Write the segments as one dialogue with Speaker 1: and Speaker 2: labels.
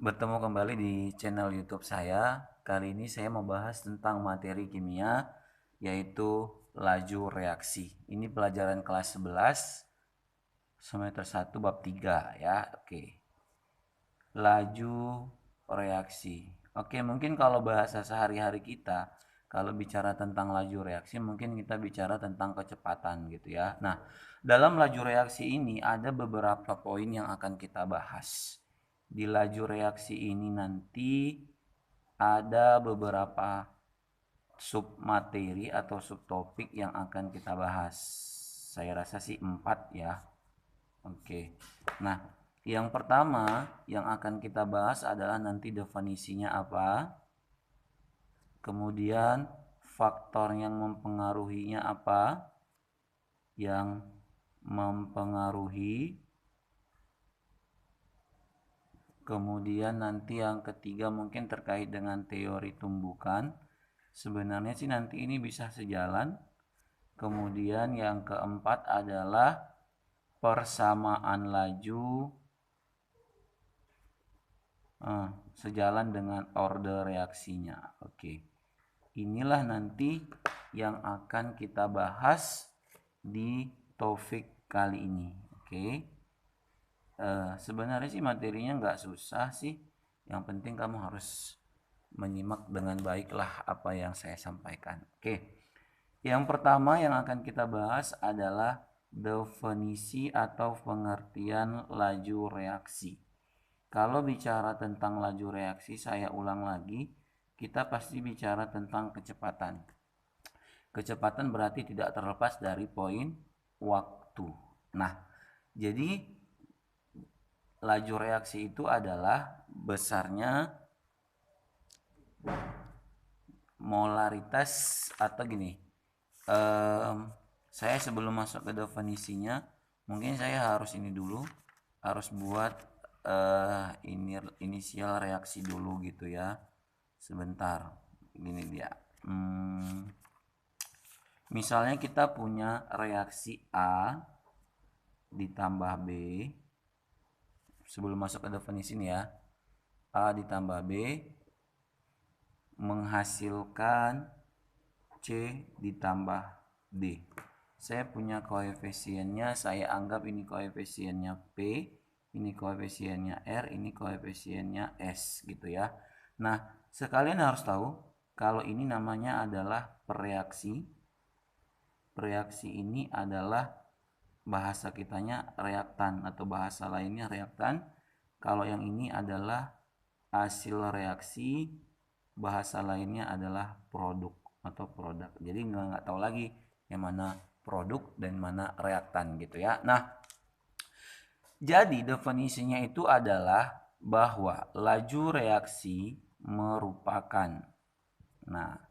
Speaker 1: Bertemu kembali di channel YouTube saya. Kali ini saya membahas tentang materi kimia yaitu laju reaksi. Ini pelajaran kelas 11 semester 1 bab 3 ya. Oke. Laju reaksi. Oke, mungkin kalau bahasa sehari-hari kita kalau bicara tentang laju reaksi mungkin kita bicara tentang kecepatan gitu ya. Nah, dalam laju reaksi ini ada beberapa poin yang akan kita bahas. Di laju reaksi ini nanti ada beberapa submateri atau subtopik yang akan kita bahas. Saya rasa sih 4 ya. Oke. Nah, yang pertama yang akan kita bahas adalah nanti definisinya apa, kemudian faktor yang mempengaruhinya apa, yang mempengaruhi, kemudian nanti yang ketiga mungkin terkait dengan teori tumbukan. Sebenarnya sih nanti ini bisa sejalan. Kemudian yang keempat adalah persamaan laju sejalan dengan order reaksinya. Oke. Inilah nanti yang akan kita bahas di topik kali ini. Oke. Sebenarnya sih materinya nggak susah sih. Yang penting kamu harus menyimak dengan baiklah apa yang saya sampaikan. Oke. Yang pertama yang akan kita bahas adalah definisi atau pengertian laju reaksi. Kalau bicara tentang laju reaksi, saya ulang lagi, kita pasti bicara tentang kecepatan. Kecepatan berarti tidak terlepas dari poin waktu. Nah, jadi laju reaksi itu adalah besarnya molaritas atau gini. Saya sebelum masuk ke definisinya, mungkin saya harus ini dulu, harus buat ini inisial reaksi dulu gitu ya. Sebentar, gini dia. Misalnya kita punya reaksi A ditambah B. Sebelum masuk ke definisi ini ya, A ditambah B menghasilkan C ditambah D. Saya punya koefisiennya, saya anggap ini koefisiennya P, ini koefisiennya R, ini koefisiennya S gitu ya. Nah, sekalian harus tahu kalau ini namanya adalah pereaksi. Pereaksi ini adalah bahasa kitanya reaktan atau bahasa lainnya reaktan. Kalau yang ini adalah hasil reaksi, bahasa lainnya adalah produk atau produk. Jadi nggak tahu lagi yang mana produk dan mana reaktan gitu ya. Nah, jadi definisinya itu adalah bahwa laju reaksi merupakan, nah,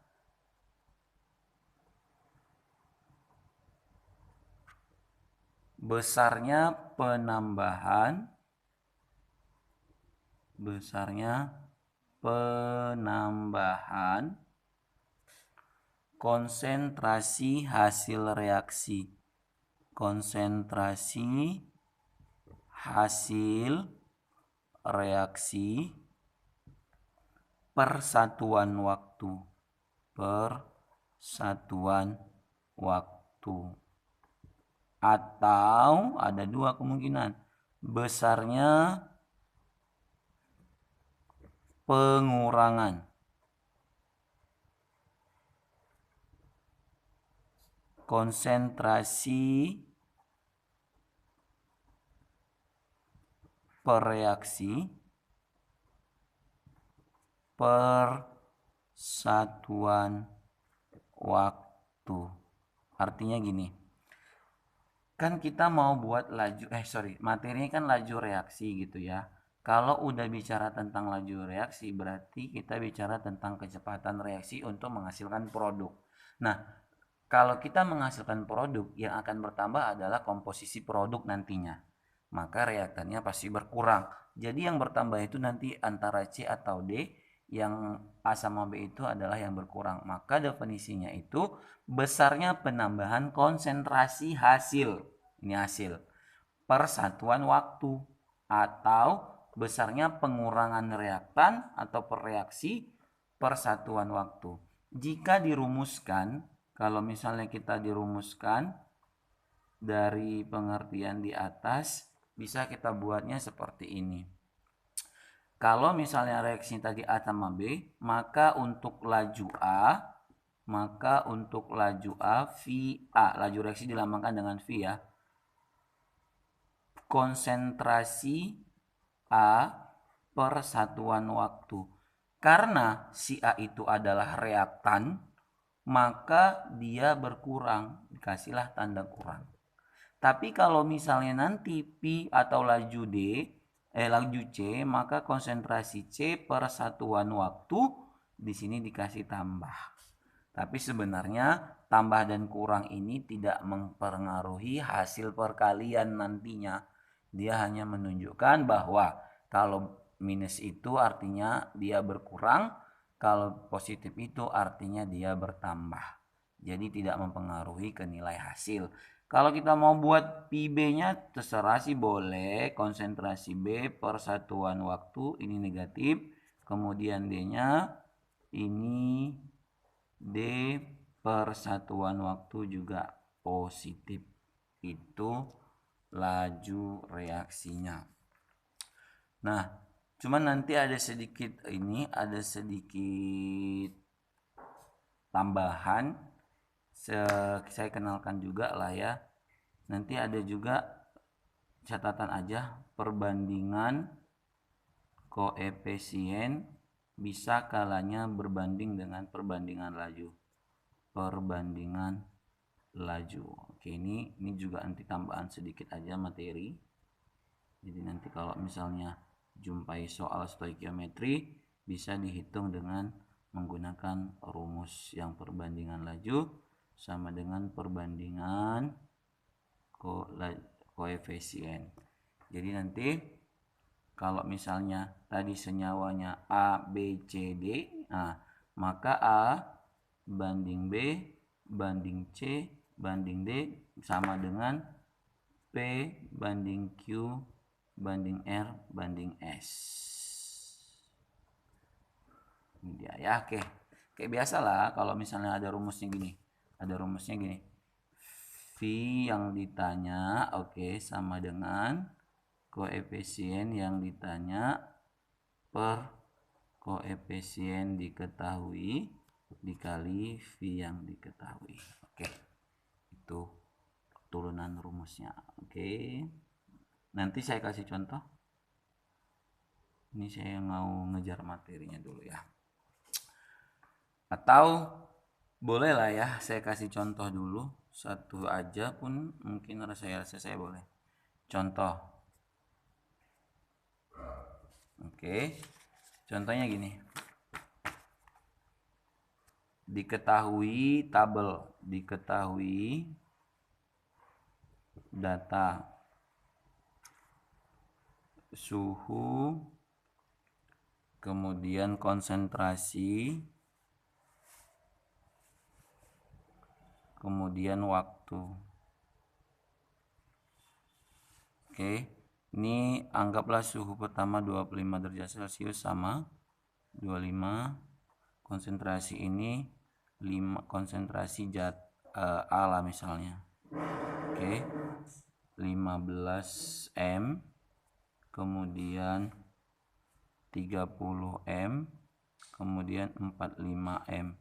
Speaker 1: besarnya penambahan konsentrasi hasil reaksi. Konsentrasi hasil reaksi per satuan waktu. Per satuan waktu. Atau ada dua kemungkinan. Besarnya pengurangan konsentrasi per reaksi per satuan waktu. Artinya gini, kan kita mau buat materinya kan laju reaksi gitu ya. Kalau udah bicara tentang laju reaksi berarti kita bicara tentang kecepatan reaksi untuk menghasilkan produk. Nah, kalau kita menghasilkan produk, yang akan bertambah adalah komposisi produk nantinya. Maka reaktannya pasti berkurang. Jadi yang bertambah itu nanti antara C atau D, yang A sama B itu adalah yang berkurang. Maka definisinya itu besarnya penambahan konsentrasi hasil. Ini hasil per satuan waktu atau besarnya pengurangan reaktan atau reaksi per satuan waktu. Jika dirumuskan, kalau misalnya kita dirumuskan dari pengertian di atas, bisa kita buatnya seperti ini. Kalau misalnya reaksi tadi A sama B, maka untuk laju A, V A, laju reaksi dilambangkan dengan V ya. Konsentrasi A per satuan waktu. Karena si A itu adalah reaktan, maka dia berkurang, dikasihlah tanda kurang. Tapi kalau misalnya nanti P atau laju C, maka konsentrasi C per satuan waktu di sini dikasih tambah. Tapi sebenarnya tambah dan kurang ini tidak mempengaruhi hasil perkalian nantinya. Dia hanya menunjukkan bahwa kalau minus itu artinya dia berkurang, kalau positif itu artinya dia bertambah. Jadi tidak mempengaruhi ke nilai hasil. Kalau kita mau buat PB-nya terserah sih, boleh. Konsentrasi B per satuan waktu ini negatif. Kemudian D-nya ini D per satuan waktu juga positif. Itu laju reaksinya. Nah, cuman nanti ada sedikit tambahan. Saya kenalkan juga lah ya. Nanti ada juga catatan aja, perbandingan koefisien bisa kalanya berbanding dengan perbandingan laju. Oke, ini juga nanti tambahan sedikit aja materi. Jadi nanti kalau misalnya jumpai soal stoikiometri bisa dihitung dengan menggunakan rumus yang perbandingan laju sama dengan perbandingan koefisien. Jadi nanti kalau misalnya tadi senyawanya A, B, C, D, maka A banding B banding C banding D sama dengan P banding Q banding R banding S. Ini dia ya. Oke. Kayak biasa lah kalau misalnya ada rumusnya gini. V yang ditanya sama dengan koefisien yang ditanya per koefisien diketahui dikali V yang diketahui. Itu turunan rumusnya. Nanti saya kasih contoh. Ini saya mau ngejar materinya dulu ya. Atau boleh lah ya, saya kasih contoh dulu. Satu aja pun mungkin saya boleh. Contoh. Contohnya gini. Diketahui data suhu, kemudian konsentrasi, kemudian waktu. Ini anggaplah suhu pertama 25 derajat Celcius sama 25. Konsentrasi ini 5 konsentrasi A lah misalnya. 15 M, kemudian 30 M, kemudian 45 M.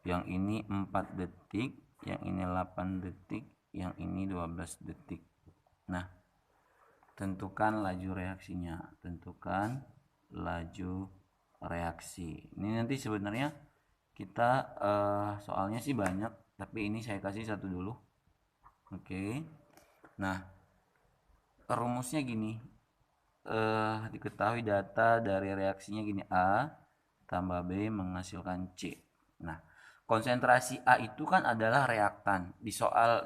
Speaker 1: Yang ini 4 detik, yang ini 8 detik, yang ini 12 detik. Nah, tentukan laju reaksi. Ini nanti sebenarnya kita soalnya sih banyak, tapi ini saya kasih satu dulu. Nah, rumusnya gini. Diketahui data dari reaksinya gini, A tambah B menghasilkan C. Nah, konsentrasi A itu kan adalah reaktan. Di soal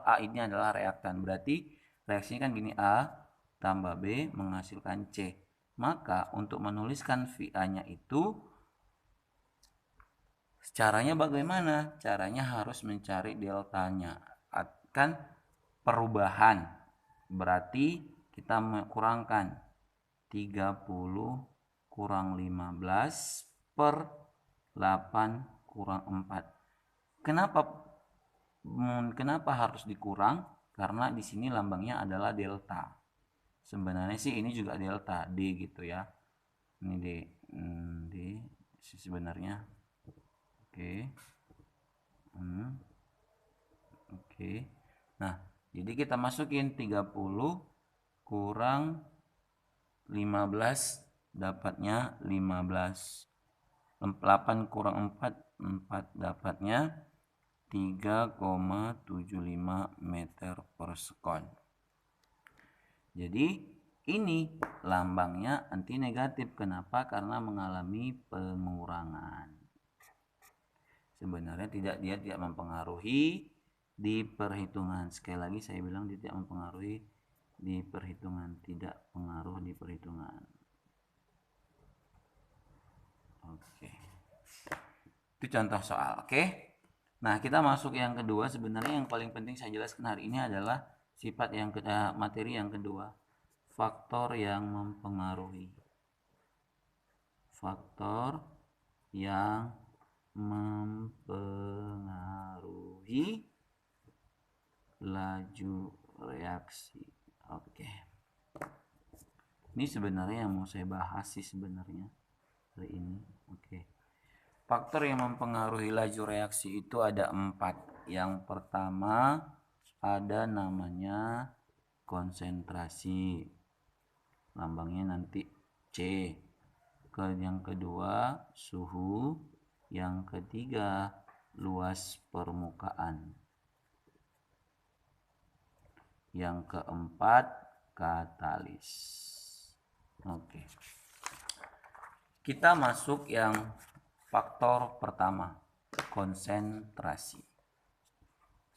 Speaker 1: A ini adalah reaktan. Berarti reaksinya kan gini, A tambah B menghasilkan C. Maka untuk menuliskan VA-nya itu caranya bagaimana? Caranya harus mencari deltanya. Kan perubahan. Berarti kita kurangkan 30 kurang 15 per 8 kurang 4. Kenapa harus dikurang? Karena di sini lambangnya adalah delta. Sebenarnya sih ini juga delta D gitu ya. Ini D sebenarnya. Oke. Oke. Nah, jadi kita masukin 30 kurang 15 dapatnya 15. 8 kurang 4 dapatnya 3,75 meter per sekon. Jadi ini lambangnya anti negatif. Kenapa? Karena mengalami pengurangan. Sebenarnya dia tidak mempengaruhi di perhitungan. Sekali lagi saya bilang dia tidak mempengaruhi di perhitungan, tidak pengaruh di perhitungan. Oke. Itu contoh soal, oke? Nah, kita masuk yang kedua. Sebenarnya yang paling penting saya jelaskan hari ini adalah sifat yang materi yang kedua. Faktor yang mempengaruhi. Faktor yang mempengaruhi laju reaksi. Oke. Ini sebenarnya yang mau saya bahas sih sebenarnya hari ini. Oke. Faktor yang mempengaruhi laju reaksi itu ada 4. Yang pertama ada namanya konsentrasi. Lambangnya nanti C. Yang kedua suhu. Yang ketiga luas permukaan. Yang keempat katalis. Oke. Kita masuk yang faktor pertama, konsentrasi.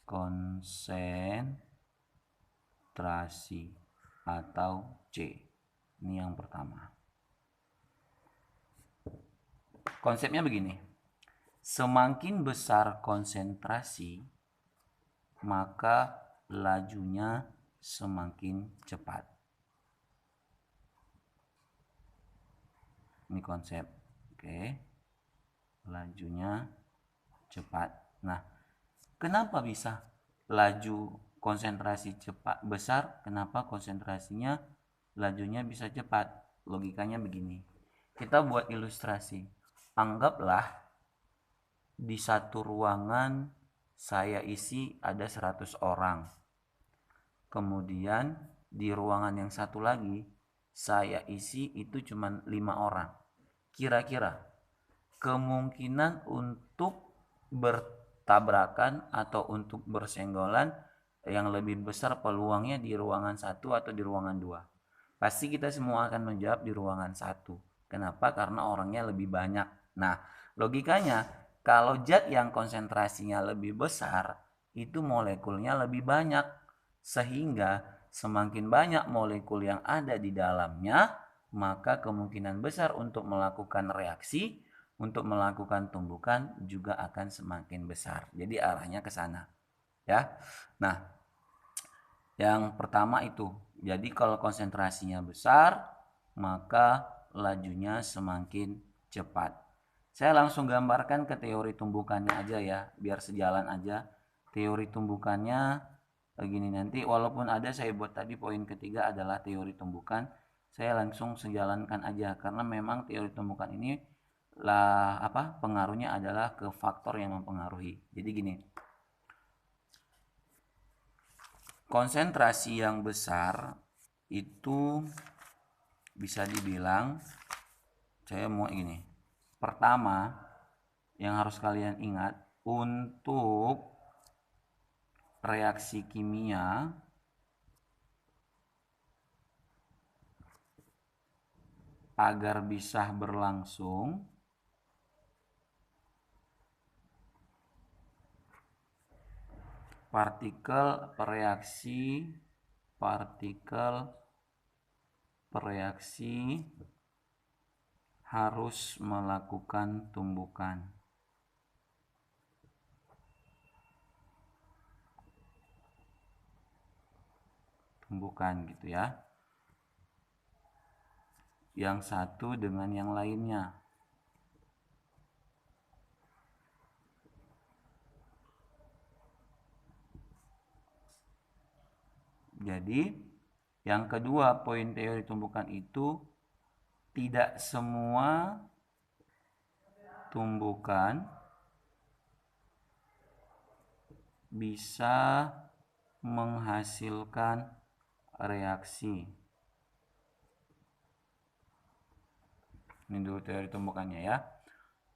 Speaker 1: Konsentrasi atau C. Ini yang pertama. Konsepnya begini. Semakin besar konsentrasi, maka lajunya semakin cepat. Ini konsep. Oke. Lajunya cepat. Nah, kenapa bisa laju konsentrasi cepat besar? Kenapa konsentrasinya lajunya bisa cepat? Logikanya begini. Kita buat ilustrasi. Anggaplah di satu ruangan saya isi ada 100 orang. Kemudian di ruangan yang satu lagi saya isi itu cuma 5 orang. Kira-kira kemungkinan untuk bertabrakan atau untuk bersenggolan yang lebih besar peluangnya di ruangan 1 atau di ruangan 2? Pasti kita semua akan menjawab di ruangan 1. Kenapa? Karena orangnya lebih banyak. Nah, logikanya kalau zat yang konsentrasinya lebih besar itu molekulnya lebih banyak, sehingga semakin banyak molekul yang ada di dalamnya, maka kemungkinan besar untuk melakukan reaksi, untuk melakukan tumbukan juga akan semakin besar. Jadi arahnya ke sana. Ya. Nah, yang pertama itu. Jadi kalau konsentrasinya besar, maka lajunya semakin cepat. Saya langsung gambarkan ke teori tumbukannya aja ya, biar sejalan aja. Teori tumbukannya begini nanti, walaupun ada saya buat tadi poin ketiga adalah teori tumbukan, saya langsung sejalankan aja karena memang teori tumbukan ini lah pengaruhnya adalah ke faktor yang mempengaruhi. Jadi gini. Konsentrasi yang besar itu bisa dibilang saya mau gini. Pertama, yang harus kalian ingat, untuk reaksi kimia agar bisa berlangsung, partikel bereaksi harus melakukan tumbukan. Tumbukan gitu ya. yang satu dengan yang lainnya. Jadi, yang kedua poin teori tumbukan itu tidak semua tumbukan bisa menghasilkan reaksi. Ini dulu teori tumbukannya ya.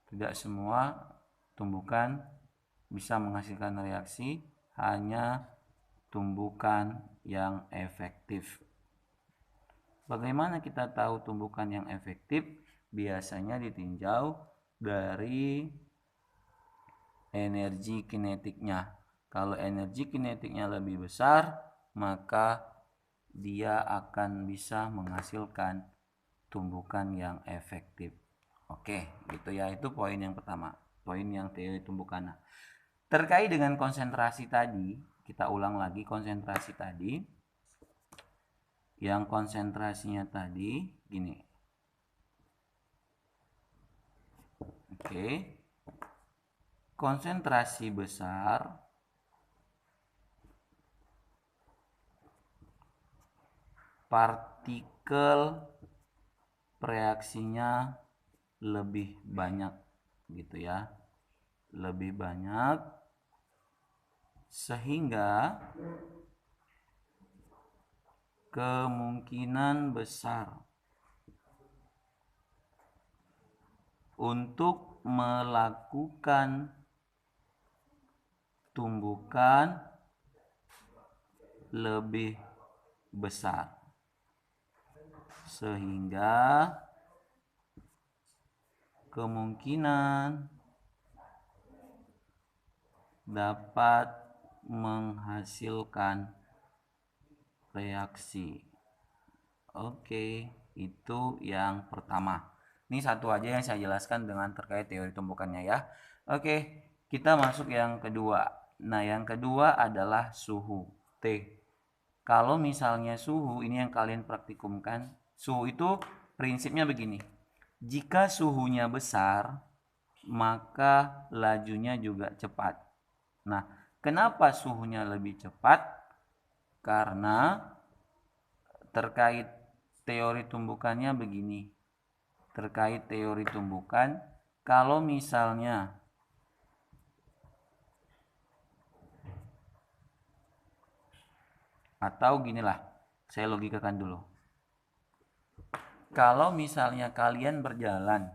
Speaker 1: Tidak semua tumbukan bisa menghasilkan reaksi, hanya tumbukan yang efektif. Bagaimana kita tahu tumbukan yang efektif? Biasanya ditinjau dari energi kinetiknya. Kalau energi kinetiknya lebih besar, maka dia akan bisa menghasilkan tumbukan yang efektif. Oke, gitu ya. Itu poin yang pertama, poin yang teori tumbukan. Nah, terkait dengan konsentrasi tadi, kita ulang lagi konsentrasi tadi. Yang konsentrasinya tadi gini. Oke. Konsentrasi besar partikel reaksinya lebih banyak gitu ya, lebih banyak, sehingga kemungkinan besar untuk melakukan tumbukan lebih besar, sehingga kemungkinan dapat menghasilkan reaksi. Oke, itu yang pertama. Ini satu aja yang saya jelaskan dengan terkait teori tumbukannya ya. Oke, kita masuk yang kedua. Nah, yang kedua adalah suhu T. Kalau misalnya suhu, ini yang kalian praktikumkan. Suhu itu prinsipnya begini. Jika suhunya besar, maka lajunya juga cepat. Nah, kenapa suhunya lebih cepat? Karena terkait teori tumbukannya begini. Terkait teori tumbukan, kalau misalnya atau ginilah, saya logikakan dulu. Kalau misalnya kalian berjalan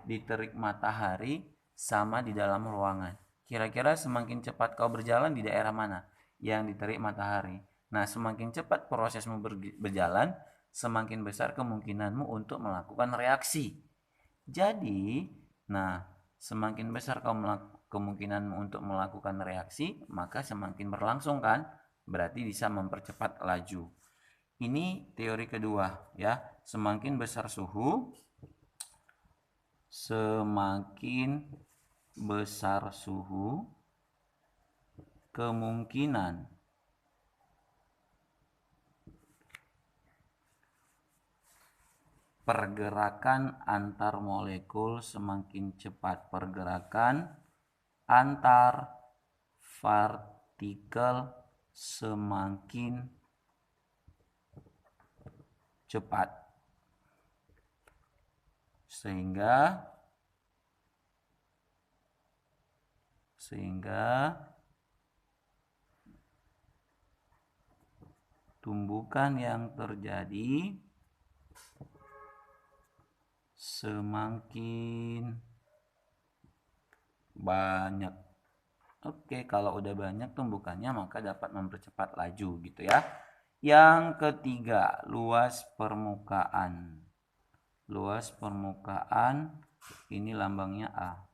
Speaker 1: di terik matahari sama di dalam ruangan, kira-kira semakin cepat kau berjalan di daerah mana? Yang diterik matahari. Nah, semakin cepat prosesmu berjalan, semakin besar kemungkinanmu untuk melakukan reaksi. Jadi, nah, semakin besar kemungkinanmu untuk melakukan reaksi, maka semakin berlangsung kan? Berarti bisa mempercepat laju. Ini teori kedua ya. Semakin besar suhu, semakin besar suhu, kemungkinan pergerakan antar molekul semakin cepat. Pergerakan antar partikel semakin cepat, sehingga tumbukan yang terjadi semakin banyak. Oke, kalau udah banyak tumbukannya maka dapat mempercepat laju gitu ya. Yang ketiga, luas permukaan. Luas permukaan ini lambangnya A.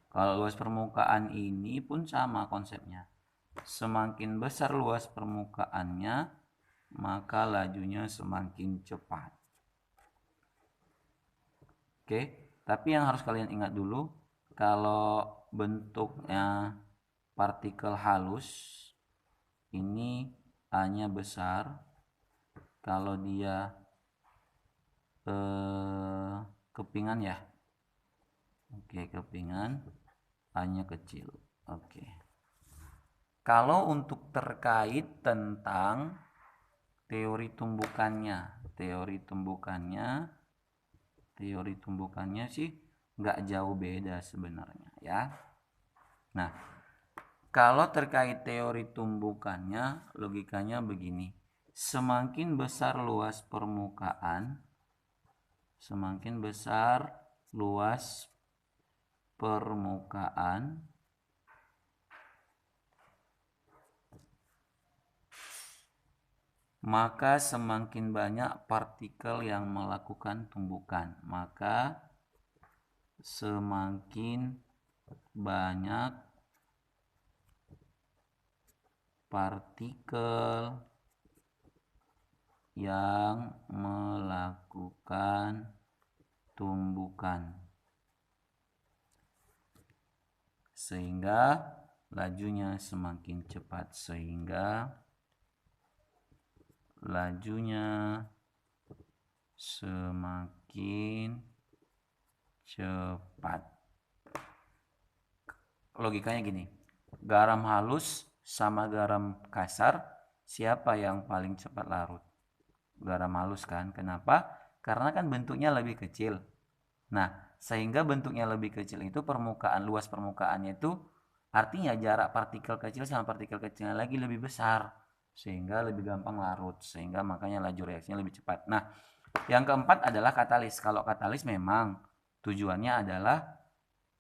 Speaker 1: Kalau luas permukaan ini pun sama konsepnya. Semakin besar luas permukaannya, maka lajunya semakin cepat. Oke, tapi yang harus kalian ingat dulu, kalau bentuknya partikel halus, ini A-nya besar. Kalau dia kepingan ya. Oke, kepingan A-nya kecil. Oke. Kalau untuk terkait tentang teori tumbukannya sih nggak jauh beda sebenarnya ya. Nah, kalau terkait teori tumbukannya, logikanya begini. Semakin besar luas permukaan, maka semakin banyak partikel yang melakukan tumbukan. Maka semakin banyak partikel yang melakukan tumbukan, sehingga lajunya semakin cepat. Logikanya gini, garam halus sama garam kasar, siapa yang paling cepat larut? Garam halus kan. Kenapa? Karena kan bentuknya lebih kecil. Nah, sehingga bentuknya lebih kecil itu luas permukaannya itu artinya jarak partikel kecil sama partikel kecilnya lagi lebih besar, sehingga lebih gampang larut, sehingga makanya laju reaksinya lebih cepat. Nah, yang keempat adalah katalis. Kalau katalis memang tujuannya adalah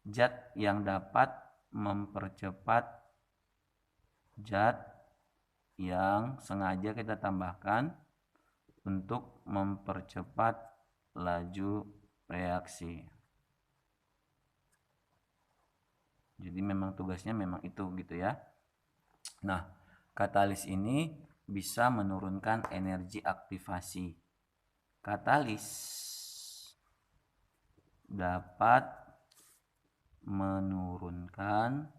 Speaker 1: zat yang dapat mempercepat zat yang sengaja kita tambahkan untuk mempercepat laju reaksi. Jadi memang tugasnya memang itu gitu ya. Nah, katalis ini bisa menurunkan energi aktivasi. Katalis dapat menurunkan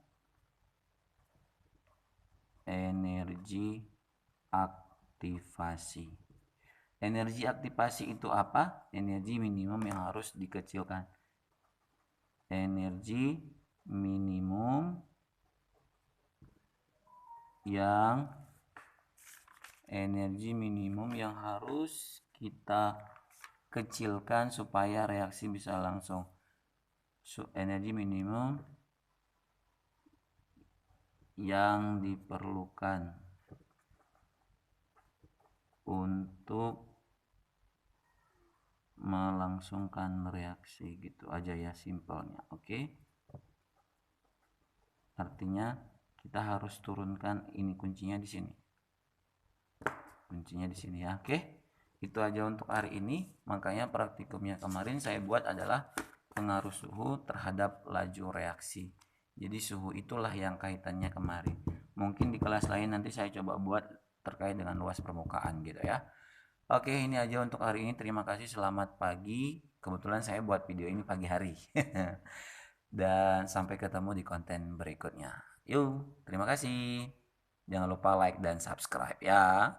Speaker 1: energi aktivasi. Energi aktivasi itu apa? Energi minimum yang harus dikecilkan. Energi minimum yang harus kita kecilkan supaya reaksi bisa langsung. Energi minimum yang diperlukan untuk melangsungkan reaksi, gitu aja ya simpelnya. Oke. Artinya kita harus turunkan ini, kuncinya di sini. Kuncinya di sini ya. Oke. Itu aja untuk hari ini. Makanya praktikumnya kemarin saya buat adalah pengaruh suhu terhadap laju reaksi. Jadi suhu itulah yang kaitannya kemarin. Mungkin di kelas lain nanti saya coba buat terkait dengan luas permukaan gitu ya. Oke, ini aja untuk hari ini. Terima kasih, selamat pagi. Kebetulan saya buat video ini pagi hari. Dan sampai ketemu di konten berikutnya. Yuk, terima kasih. Jangan lupa like dan subscribe ya.